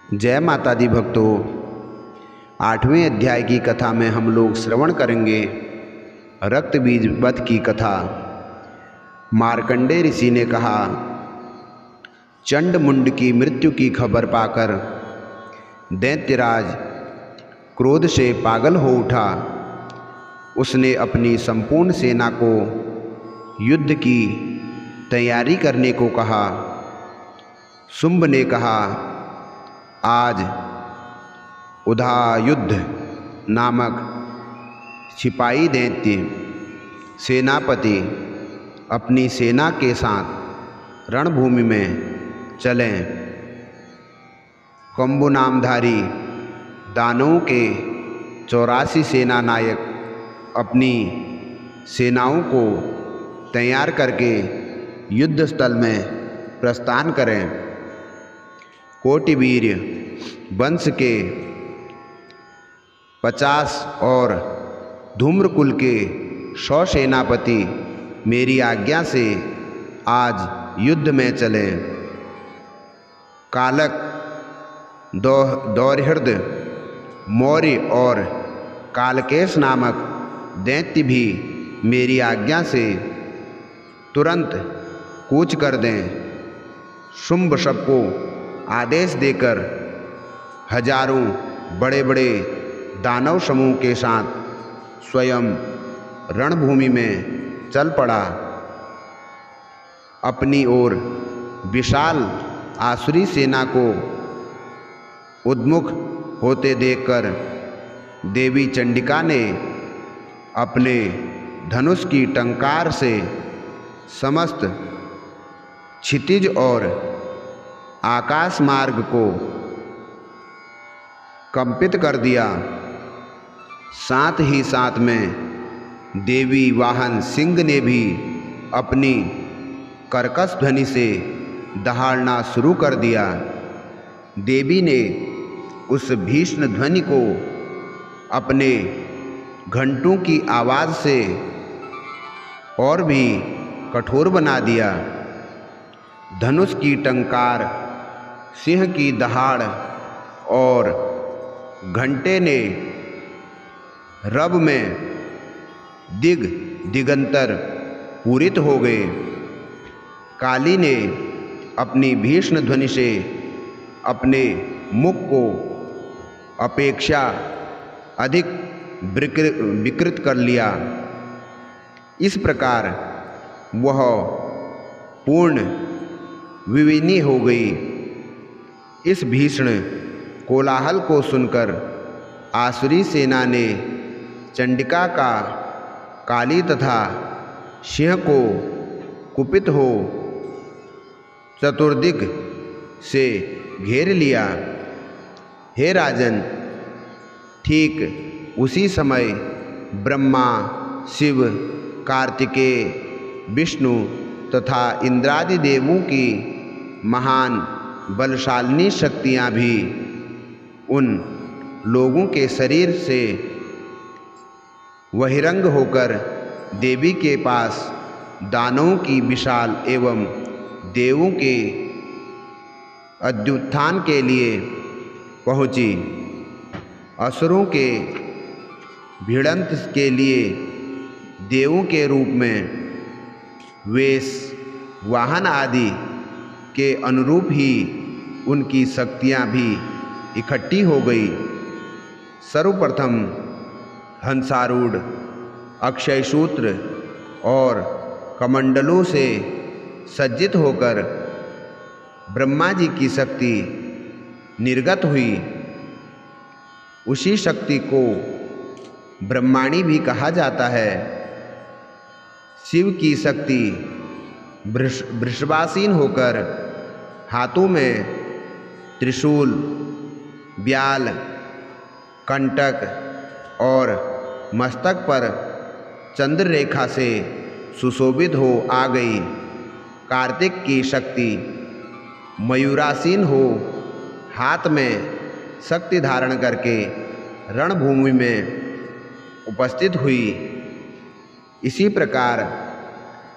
जय माता दी भक्तों, 8वें अध्याय की कथा में हम लोग श्रवण करेंगे रक्त बीज वध की कथा। मार्कंडेय ऋषि ने कहा, चंड मुंड की मृत्यु की खबर पाकर दैत्यराज क्रोध से पागल हो उठा। उसने अपनी संपूर्ण सेना को युद्ध की तैयारी करने को कहा। शुंभ ने कहा, आज उधायुद्ध नामक सिपाही दैत्य सेनापति अपनी सेना के साथ रणभूमि में चलें। कंबु नामधारी दानवों के 84 सेना नायक अपनी सेनाओं को तैयार करके युद्ध स्थल में प्रस्थान करें। कोटिवीर वंश के 50 और धूम्रकुल के 100 सेनापति मेरी आज्ञा से आज युद्ध में चलें। कालक, दौर्हृद, मौर्य और कालकेश नामक दैत्य भी मेरी आज्ञा से तुरंत कूच कर दें। शुंभ सबको आदेश देकर हजारों बड़े बड़े दानव समूह के साथ स्वयं रणभूमि में चल पड़ा। अपनी ओर विशाल आसुरी सेना को उन्मुख होते देखकर देवी चंडिका ने अपने धनुष की टंकार से समस्त क्षितिज और आकाश मार्ग को कंपित कर दिया। साथ ही साथ में देवी वाहन सिंह ने भी अपनी कर्कश ध्वनि से दहाड़ना शुरू कर दिया। देवी ने उस भीषण ध्वनि को अपने घंटों की आवाज़ से और भी कठोर बना दिया। धनुष की टंकार, सिंह की दहाड़ और घंटे ने रब में दिगंतर पूरित हो गए। काली ने अपनी भीषण ध्वनि से अपने मुख को अपेक्षा अधिक विकृत कर लिया। इस प्रकार वह पूर्ण विलीन हो गई। इस भीषण कोलाहल को सुनकर आसुरी सेना ने चंडिका का काली तथा सिंह को कुपित हो चतुर्दिक से घेर लिया। हे राजन, ठीक उसी समय ब्रह्मा, शिव, कार्तिकेय, विष्णु तथा इंद्रादि देवों की महान बलशालिनी शक्तियाँ भी उन लोगों के शरीर से बहिरंग होकर देवी के पास दानवों की विशाल एवं देवों के अद्युत्थान के लिए पहुँची। असुरों के भिड़ंत के लिए देवों के रूप में वेश, वाहन आदि के अनुरूप ही उनकी शक्तियाँ भी इकट्ठी हो गई। सर्वप्रथम हंसारूढ़, अक्षय सूत्र और कमंडलों से सज्जित होकर ब्रह्मा जी की शक्ति निर्गत हुई। उसी शक्ति को ब्रह्माणी भी कहा जाता है। शिव की शक्ति वृषभासीन होकर हाथों में त्रिशूल, ब्याल, कंटक और मस्तक पर चंद्र रेखा से सुशोभित हो आ गई। कार्तिक की शक्ति मयूरासीन हो हाथ में शक्ति धारण करके रणभूमि में उपस्थित हुई। इसी प्रकार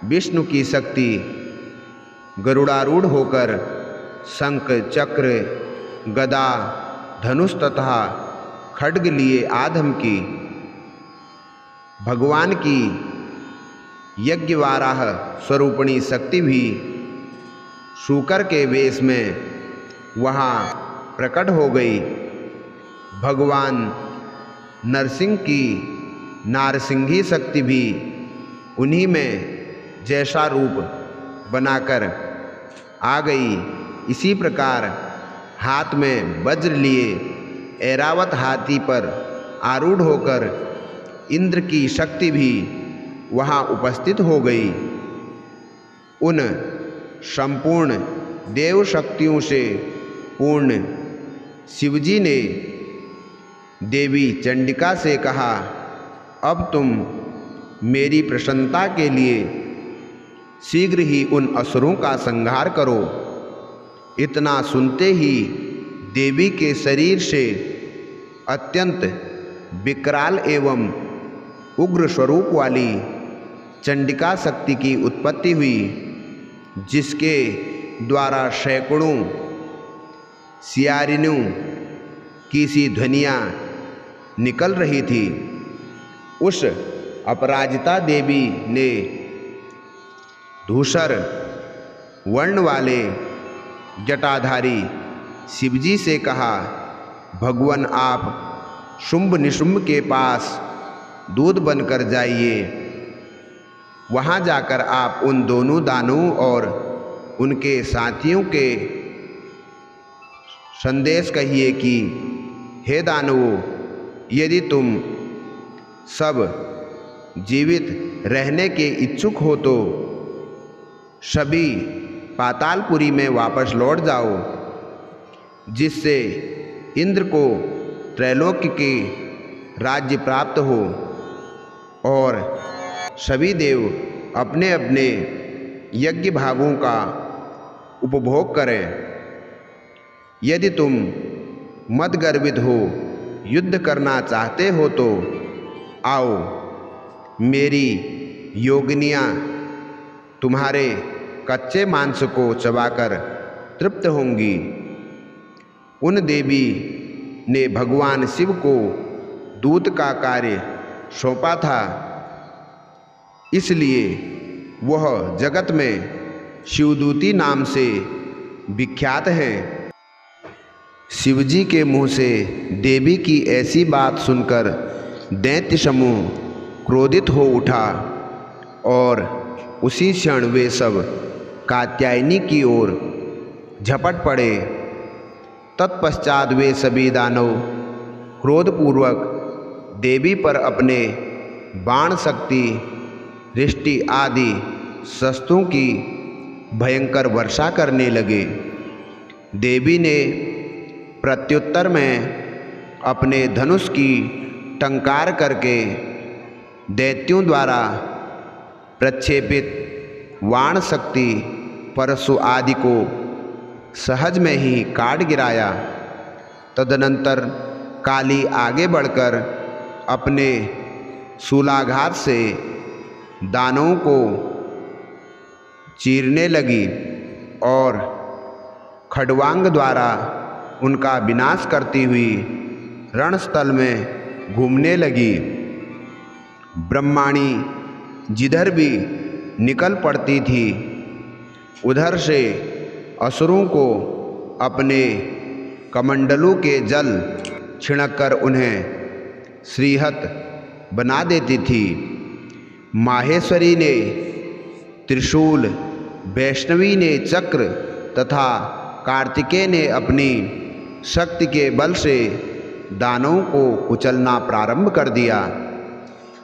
विष्णु की शक्ति गरुड़ारूढ़ होकर शंख, चक्र गदा, धनुष तथा खड्ग लिए आधम की। भगवान की यज्ञवाराह स्वरूपिणी शक्ति भी शूकर के वेश में वहाँ प्रकट हो गई। भगवान नरसिंह की नारसिंही शक्ति भी उन्हीं में जैसा रूप बनाकर आ गई। इसी प्रकार हाथ में वज्र लिए ऐरावत हाथी पर आरूढ़ होकर इंद्र की शक्ति भी वहाँ उपस्थित हो गई। उन संपूर्ण देव शक्तियों से पूर्ण शिवजी ने देवी चंडिका से कहा, अब तुम मेरी प्रसन्नता के लिए शीघ्र ही उन असुरों का संहार करो। इतना सुनते ही देवी के शरीर से अत्यंत विकराल एवं उग्र स्वरूप वाली चंडिका शक्ति की उत्पत्ति हुई, जिसके द्वारा सैकड़ों सियारिनों की सी ध्वनियाँ निकल रही थी। उस अपराजिता देवी ने धूसर वर्ण वाले जटाधारी शिवजी से कहा, भगवान आप शुंभ निशुंभ के पास दूध बनकर जाइए। वहाँ जाकर आप उन दोनों दानवों और उनके साथियों के संदेश कहिए कि हे दानवों, यदि तुम सब जीवित रहने के इच्छुक हो तो सभी पातालपुरी में वापस लौट जाओ, जिससे इंद्र को त्रैलोक्य के राज्य प्राप्त हो और सभी देव अपने अपने यज्ञ भागों का उपभोग करें। यदि तुम मदगर्वित हो युद्ध करना चाहते हो तो आओ, मेरी योगिनियाँ तुम्हारे कच्चे मांस को चबाकर तृप्त होंगी। उन देवी ने भगवान शिव को दूत का कार्य सौंपा था, इसलिए वह जगत में शिवदूती नाम से विख्यात हैं। शिवजी के मुँह से देवी की ऐसी बात सुनकर दैत्य समूह क्रोधित हो उठा और उसी क्षण वे सब कात्यायनी की ओर झपट पड़े। तत्पश्चात वे सभी दानव क्रोधपूर्वक देवी पर अपने बाण शक्ति, रिष्टि आदि शस्त्रों की भयंकर वर्षा करने लगे। देवी ने प्रत्युत्तर में अपने धनुष की टंकार करके दैत्यों द्वारा प्रक्षेपित वाण शक्ति परशु आदि को सहज में ही काट गिराया। तदनंतर काली आगे बढ़कर अपने शूलाघात से दानवों को चीरने लगी और खड्वांग द्वारा उनका विनाश करती हुई रणस्थल में घूमने लगी। ब्रह्माणी जिधर भी निकल पड़ती थी, उधर से असुरों को अपने कमंडलों के जल छिड़ककर उन्हें श्रीहत बना देती थी। माहेश्वरी ने त्रिशूल, वैष्णवी ने चक्र तथा कार्तिकेय ने अपनी शक्ति के बल से दानवों को कुचलना प्रारंभ कर दिया।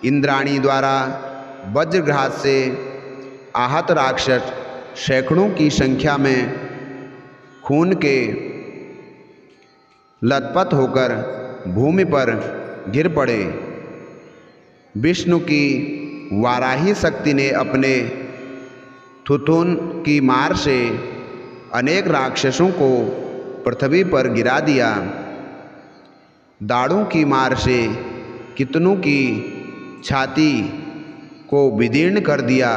इंद्राणी द्वारा वज्रघात से आहत राक्षस सैकड़ों की संख्या में खून के लथपथ होकर भूमि पर गिर पड़े। विष्णु की वाराही शक्ति ने अपने थुथुन की मार से अनेक राक्षसों को पृथ्वी पर गिरा दिया। दाढ़ों की मार से कितनों की छाती को विदीर्ण कर दिया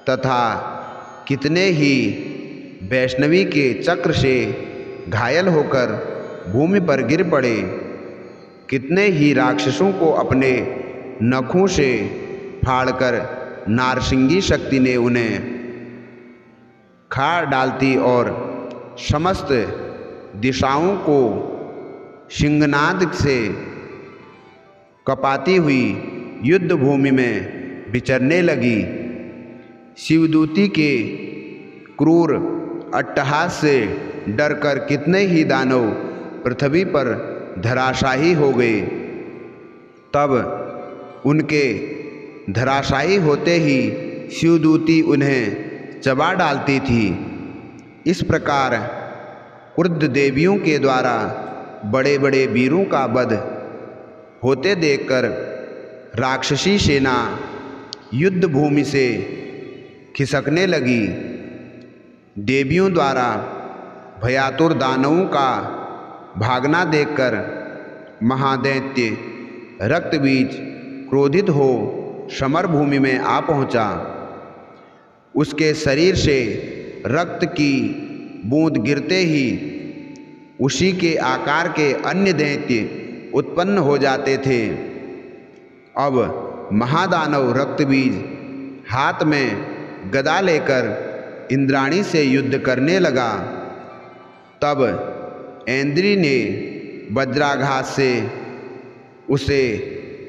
तथा कितने ही वैष्णवी के चक्र से घायल होकर भूमि पर गिर पड़े। कितने ही राक्षसों को अपने नखों से फाड़कर नारसिंगी शक्ति ने उन्हें खा डालती और समस्त दिशाओं को सिंहनाद से कपाती हुई युद्ध भूमि में विचरने लगी। शिवदूती के क्रूर अट्टहास से डरकर कितने ही दानव पृथ्वी पर धराशायी हो गए। तब उनके धराशायी होते ही शिवदूती उन्हें चबा डालती थी। इस प्रकार क्रुद्ध देवियों के द्वारा बड़े बड़े वीरों का वध होते देखकर राक्षसी सेना युद्ध भूमि से खिसकने लगी। देवियों द्वारा भयातुर दानवों का भागना देखकर महादैत्य रक्तबीज क्रोधित हो समर भूमि में आ पहुंचा। उसके शरीर से रक्त की बूंद गिरते ही उसी के आकार के अन्य दैत्य उत्पन्न हो जाते थे। अब महादानव रक्तबीज हाथ में गदा लेकर इंद्राणी से युद्ध करने लगा। तब ऐन्द्री ने वज्राघात से उसे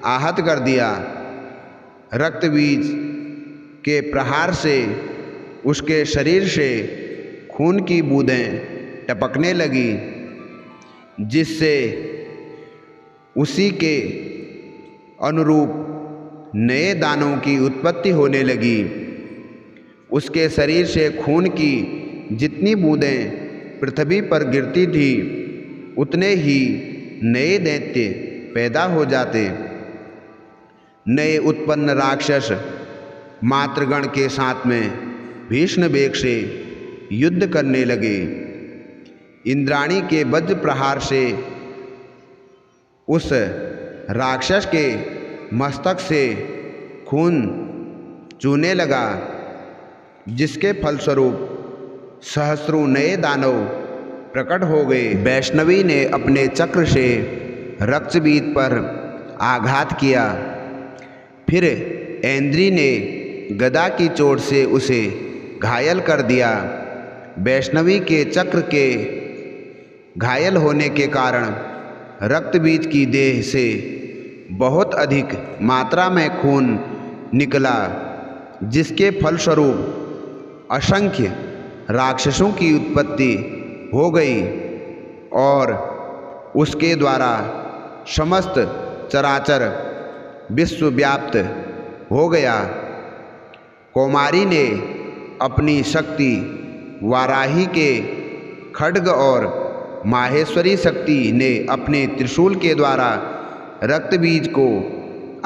आहत कर दिया। रक्तबीज के प्रहार से उसके शरीर से खून की बूंदें टपकने लगी, जिससे उसी के अनुरूप नए दानों की उत्पत्ति होने लगी। उसके शरीर से खून की जितनी बूंदें पृथ्वी पर गिरती थी, उतने ही नए दैत्य पैदा हो जाते। नए उत्पन्न राक्षस मातृगण के साथ में भीषण वेग से युद्ध करने लगे। इंद्राणी के वज्र प्रहार से उस राक्षस के मस्तक से खून चूने लगा, जिसके फलस्वरूप सहस्रों नए दानव प्रकट हो गए। वैष्णवी ने अपने चक्र से रक्तबीज पर आघात किया। फिर ऐन्द्री ने गदा की चोट से उसे घायल कर दिया। वैष्णवी के चक्र के घायल होने के कारण रक्तबीज की देह से बहुत अधिक मात्रा में खून निकला, जिसके फलस्वरूप असंख्य राक्षसों की उत्पत्ति हो गई और उसके द्वारा समस्त चराचर विश्व व्याप्त हो गया। कौमारी ने अपनी शक्ति वाराही के खड्ग और माहेश्वरी शक्ति ने अपने त्रिशूल के द्वारा रक्तबीज को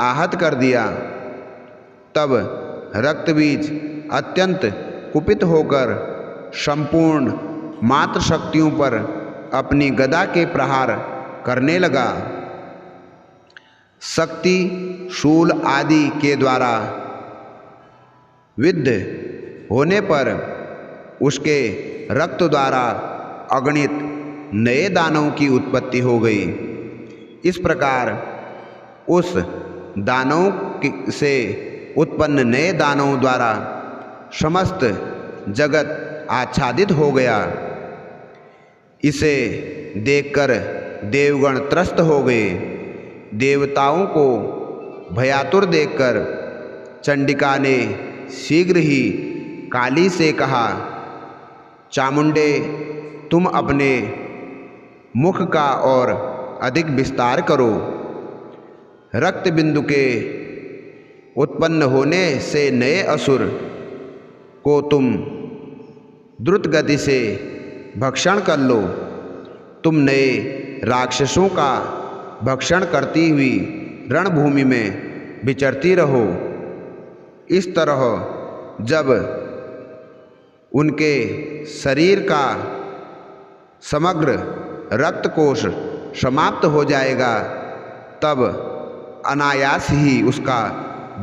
आहत कर दिया। तब रक्तबीज अत्यंत कुपित होकर संपूर्ण मात्र शक्तियों पर अपनी गदा के प्रहार करने लगा। शक्ति शूल आदि के द्वारा विद्ध होने पर उसके रक्त द्वारा अगणित नए दानवों की उत्पत्ति हो गई। इस प्रकार उस दानवों से उत्पन्न नए दानवों द्वारा समस्त जगत आच्छादित हो गया। इसे देखकर देवगण त्रस्त हो गए। देवताओं को भयातुर देखकर चंडिका ने शीघ्र ही काली से कहा, चामुंडे, तुम अपने मुख का और अधिक विस्तार करो। रक्त बिंदु के उत्पन्न होने से नए असुर को तुम द्रुत गति से भक्षण कर लो। तुम नए राक्षसों का भक्षण करती हुई रणभूमि में विचरती रहो। इस तरह जब उनके शरीर का समग्र रक्तकोश समाप्त हो जाएगा, तब अनायास ही उसका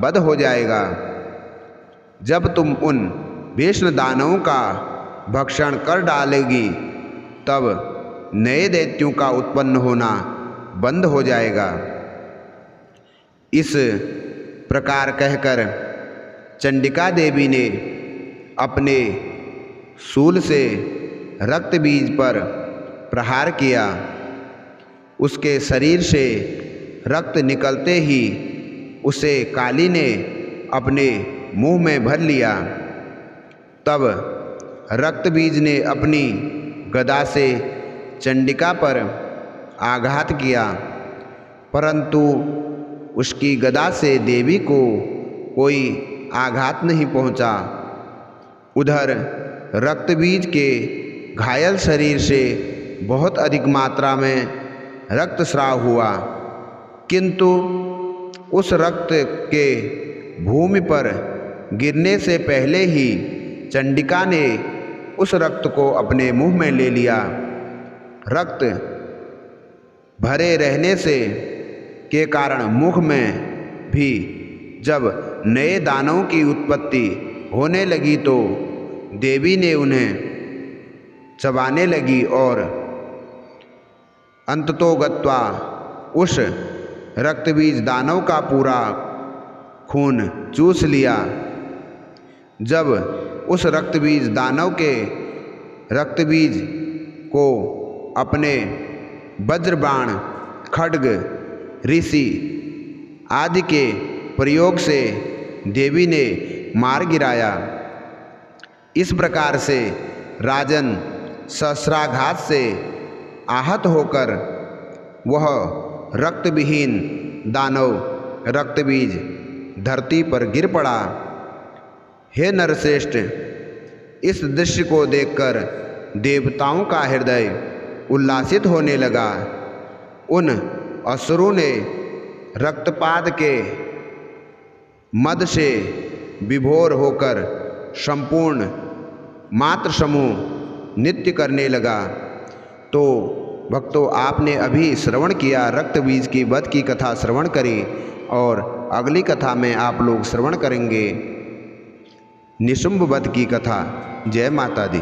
वध हो जाएगा। जब तुम उन भीष्म दानवों का भक्षण कर डालेगी, तब नए दैत्यों का उत्पन्न होना बंद हो जाएगा। इस प्रकार कहकर चंडिका देवी ने अपने शूल से रक्त बीज पर प्रहार किया। उसके शरीर से रक्त निकलते ही उसे काली ने अपने मुंह में भर लिया। तब रक्त बीज ने अपनी गदा से चंडिका पर आघात किया, परंतु उसकी गदा से देवी को कोई आघात नहीं पहुंचा। उधर रक्त बीज के घायल शरीर से बहुत अधिक मात्रा में रक्तस्राव हुआ, किंतु उस रक्त के भूमि पर गिरने से पहले ही चंडिका ने उस रक्त को अपने मुंह में ले लिया। रक्त भरे रहने से के कारण मुख में भी जब नए दानों की उत्पत्ति होने लगी तो देवी ने उन्हें चबाने लगी और अंततोगत्वा उस रक्तबीज दानव का पूरा खून चूस लिया। जब उस रक्तबीज दानव के रक्तबीज को अपने वज्रबाण, खड्ग, ऋषि आदि के प्रयोग से देवी ने मार गिराया। इस प्रकार से राजन सहस्राघात से आहत होकर वह रक्तविहीन दानव रक्तबीज धरती पर गिर पड़ा। हे नरश्रेष्ठ, इस दृश्य को देखकर देवताओं का हृदय उल्लासित होने लगा। उन असुरों ने रक्तपात के मद से विभोर होकर संपूर्ण मात्र समूह नृत्य करने लगा। तो भक्तों, आपने अभी श्रवण किया रक्तबीज की वध की कथा श्रवण करी, और अगली कथा में आप लोग श्रवण करेंगे निशुंभ वध की कथा। जय माता दी।